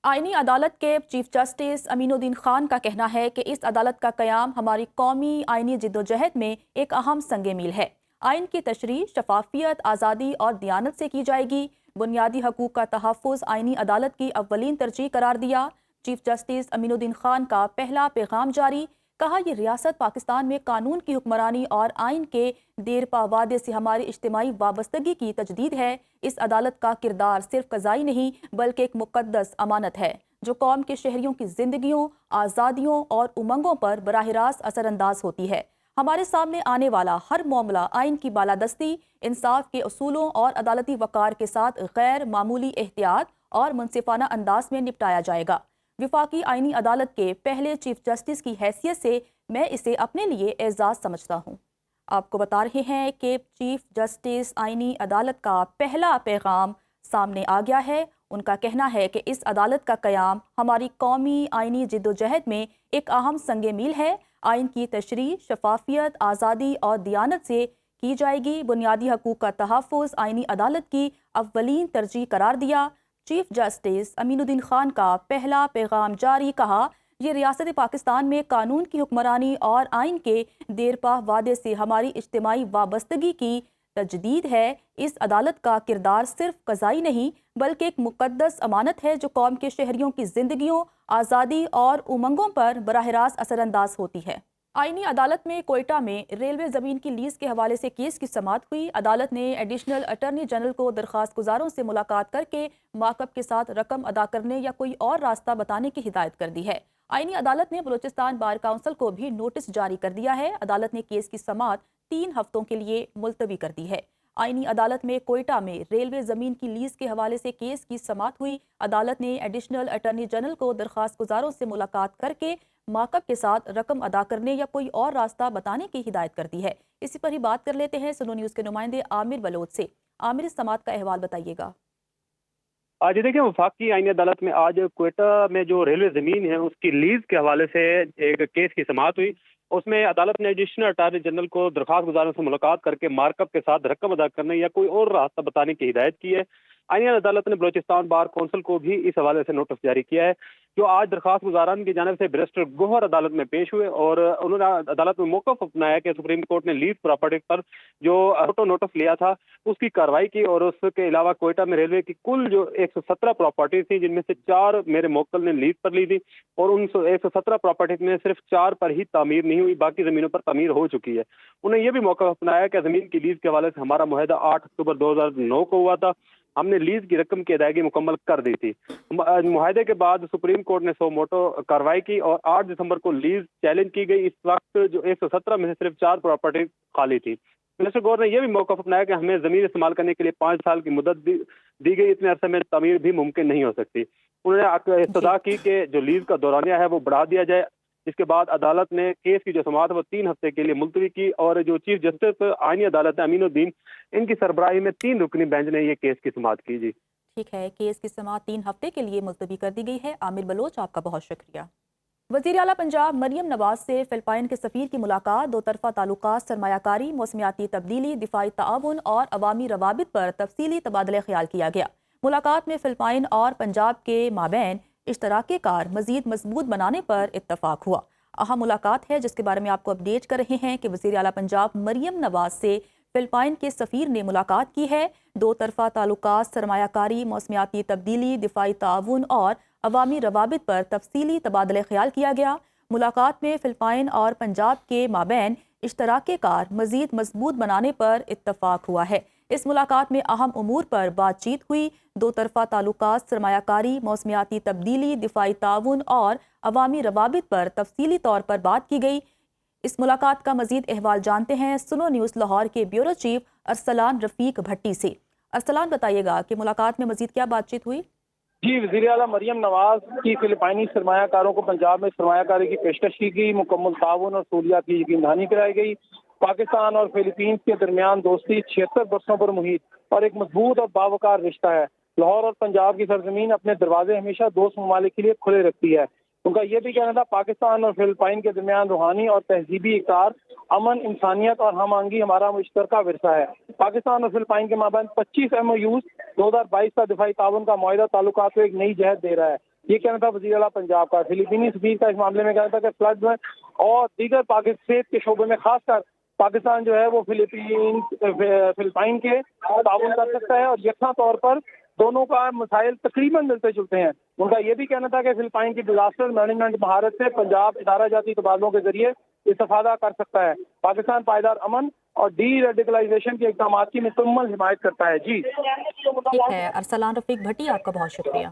آئینی عدالت کے چیف جسٹس امین الدین خان کا کہنا ہے کہ اس عدالت کا قیام ہماری قومی آئینی جدوجہد میں ایک اہم سنگ میل ہے۔ آئین کی تشریح شفافیت، آزادی اور دیانت سے کی جائے گی۔ بنیادی حقوق کا تحفظ آئینی عدالت کی اولین ترجیح قرار دیا۔ چیف جسٹس امین الدین خان کا پہلا پیغام جاری، کہا یہ ریاست پاکستان میں قانون کی حکمرانی اور آئین کے دیرپا وعدے سے ہماری اجتماعی وابستگی کی تجدید ہے۔ اس عدالت کا کردار صرف قضائی نہیں بلکہ ایک مقدس امانت ہے جو قوم کے شہریوں کی زندگیوں، آزادیوں اور امنگوں پر براہ راست اثر انداز ہوتی ہے۔ ہمارے سامنے آنے والا ہر معاملہ آئین کی بالادستی، انصاف کے اصولوں اور عدالتی وقار کے ساتھ غیر معمولی احتیاط اور منصفانہ انداز میں نپٹایا جائے گا۔ وفاقی آئینی عدالت کے پہلے چیف جسٹس کی حیثیت سے میں اسے اپنے لیے اعزاز سمجھتا ہوں۔ آپ کو بتا رہے ہیں کہ چیف جسٹس آئینی عدالت کا پہلا پیغام سامنے آ گیا ہے۔ ان کا کہنا ہے کہ اس عدالت کا قیام ہماری قومی آئینی جدوجہد میں ایک اہم سنگ میل ہے۔ آئین کی تشریح شفافیت، آزادی اور دیانت سے کی جائے گی۔ بنیادی حقوق کا تحفظ آئینی عدالت کی اولین ترجیح قرار دیا۔ چیف جسٹس امین الدین خان کا پہلا پیغام جاری، کہا یہ ریاست پاکستان میں قانون کی حکمرانی اور آئین کے دیرپا وعدے سے ہماری اجتماعی وابستگی کی تجدید ہے۔ اس عدالت کا کردار صرف قضائی نہیں بلکہ ایک مقدس امانت ہے جو قوم کے شہریوں کی زندگیوں، آزادی اور امنگوں پر براہ راست اثر انداز ہوتی ہے۔ آئینی عدالت میں کوئٹہ میں ریلوے زمین کی لیز کے حوالے سے کیس کی سماعت ہوئی۔ عدالت نے ایڈیشنل اٹارنی جنرل کو درخواست گزاروں سے ملاقات کر کے مارک اپ کے ساتھ رقم ادا کرنے یا کوئی اور راستہ بتانے کی ہدایت کر دی ہے۔ آئینی عدالت نے بلوچستان بار کونسل کو بھی نوٹس جاری کر دیا ہے۔ عدالت نے کیس کی سماعت 3 ہفتوں کے لیے ملتوی کر دی ہے۔ آئینی عدالت میں کوئٹہ میں ریلوے زمین کی لیز کے حوالے سے کیس کی سماعت ہوئی۔ عدالت نے ایڈیشنل اٹارنی جنرل کو درخواست گزاروں سے ملاقات کر کے مارک اپ کے ساتھ رقم ادا کرنے یا کوئی اور راستہ بتانے کی ہدایت کر دی ہے۔ اسی پر ہی بات کر لیتے ہیں سنو نیوز کے نمائندے عامر بلوچ سے۔ عامر، اس سماعت کا احوال بتائیے گا۔ آج دیکھیں، وفاقی آئینی عدالت میں آج کوئٹہ میں جو ریلوے زمین ہے اس کی لیز کے حوالے سے ایک کیس کی سماعت ہوئی۔ اس میں عدالت نے ایڈیشنل اٹارنی جنرل کو درخواست گزاروں سے ملاقات کر کے مارک اپ کے ساتھ رقم ادا کرنے یا کوئی اور راستہ بتانے کی ہدایت کی ہے۔ آئینی عدالت نے بلوچستان بار کونسل کو بھی اس حوالے سے نوٹس جاری کیا ہے، جو آج درخواست گزاران کی جانب سے بیرسٹر گوہر عدالت میں پیش ہوئے اور انہوں نے عدالت میں موقف اپنایا کہ سپریم کورٹ نے لیز پراپرٹی پر جو نوٹس لیا تھا اس کی کارروائی کی، اور اس کے علاوہ کوئٹہ میں ریلوے کی کل جو 117 پراپرٹی تھی جن میں سے 4 میرے موکل نے لیز پر لی تھی، اور ان 117 پراپرٹی میں صرف 4 پر ہی تعمیر نہیں ہوئی، باقی زمینوں پر تعمیر ہو چکی ہے۔ انہوں نے یہ بھی موقف اپنایا کہ زمین کی لیز کے حوالے سے ہمارا معاہدہ 8 اکتوبر 2009 کو ہوا تھا، ہم نے لیز کی رقم کی ادائیگی مکمل کر دی تھی۔ معاہدے کے بعد سپریم کورٹ نے سو موٹو کارروائی کی اور 8 دسمبر کو لیز چیلنج کی گئی۔ اس وقت جو 117 میں سے صرف 4 پراپرٹی خالی تھی۔ منسٹر گور نے یہ بھی موقف اپنایا کہ ہمیں زمین استعمال کرنے کے لیے 5 سال کی مدت دی گئی، اتنے عرصے میں تعمیر بھی ممکن نہیں ہو سکتی۔ انہوں نے استدعا کی کہ جو لیز کا دورانیہ ہے وہ بڑھا دیا جائے۔ اس کے بعد عدالت نے کیس کی جو سماعت وہ 3 ہفتے کے لیے ملتوی کی، اور جو چیف جسٹس آئینی عدالت ہے امین الدین، ان کی سربراہی میں 3 رکنی بینچ نے یہ کیس کی سماعت کی۔ جی ٹھیک ہے، کیس کی سماعت 3 ہفتے کے لیے ملتوی کر دی گئی ہے۔ عامر بلوچ، آپ کا بہت شکریہ۔ وزیر اعلیٰ پنجاب مریم نواز سے فلپائن کے سفیر کی ملاقات، 2 طرفہ تعلقات، سرمایہ کاری، موسمیاتی تبدیلی، دفاعی تعاون اور عوامی روابط پر تفصیلی تبادلہ خیال کیا گیا۔ ملاقات میں فلپائن اور پنجاب کے مابین اشتراک کار مزید مضبوط بنانے پر اتفاق ہوا۔ اہم ملاقات ہے جس کے بارے میں آپ کو اپڈیٹ کر رہے ہیں کہ وزیر اعلیٰ پنجاب مریم نواز سے فلپائن کے سفیر نے ملاقات کی ہے۔ 2 طرفہ تعلقات، سرمایہ کاری، موسمیاتی تبدیلی، دفاعی تعاون اور عوامی روابط پر تفصیلی تبادلہ خیال کیا گیا۔ ملاقات میں فلپائن اور پنجاب کے مابین اشتراک کار مزید مضبوط بنانے پر اتفاق ہوا ہے۔ اس ملاقات میں اہم امور پر بات چیت ہوئی۔ 2 طرفہ تعلقات، سرمایہ کاری، موسمیاتی تبدیلی، دفاعی تعاون اور عوامی روابط پر تفصیلی طور پر بات کی گئی۔ اس ملاقات کا مزید احوال جانتے ہیں سنو نیوز لاہور کے بیورو چیف ارسلان رفیق بھٹی سے۔ ارسلان، بتائیے گا کہ ملاقات میں مزید کیا بات چیت ہوئی؟ جی، وزیر اعلیٰ مریم نواز کی فلپائنی سرمایہ کاروں کو پنجاب میں سرمایہ کاری کی پیشکش کی گئی، مکمل تعاون اور سہولیات کی یقین دہانی کرائی گئی۔ پاکستان اور فلپائنز کے درمیان دوستی 76 برسوں پر محیط اور ایک مضبوط اور باوقار رشتہ ہے۔ لاہور اور پنجاب کی سرزمین اپنے دروازے ہمیشہ دوست ممالک کے لیے کھلے رکھتی ہے۔ ان کا یہ بھی کہنا تھا پاکستان اور فلپائن کے درمیان روحانی اور تہذیبی اقدار، امن، انسانیت اور ہم آہنگی ہمارا مشترکہ ورثہ ہے۔ پاکستان اور فلپائن کے مابین 25 MOUs 2022 کا دفاعی تعاون کا معاہدہ تعلقات کو ایک نئی جہت دے رہا ہے۔ یہ کہنا تھا وزیر اعلیٰ پنجاب کا۔ فلپینی سفیر کا اس معاملے میں کہنا تھا کہ فلڈ میں اور دیگر پاکستان کے شعبے میں خاص کر پاکستان جو ہے وہ فلپائن کے تعاون کر سکتا ہے، اور یکساں طور پر دونوں کا مسائل تقریباً ملتے جلتے ہیں۔ ان کا یہ بھی کہنا تھا کہ فلپائن کی ڈیزاسٹر مینجمنٹ مہارت سے پنجاب ادارہ جاتی تبادلوں کے ذریعے استفادہ کر سکتا ہے۔ پاکستان پائیدار امن اور ڈی ریڈیکلائزیشن کے اقدامات کی مکمل حمایت کرتا ہے۔ جی ٹھیک ہے ارسلان رفیق بھٹی، آپ کا بہت شکریہ۔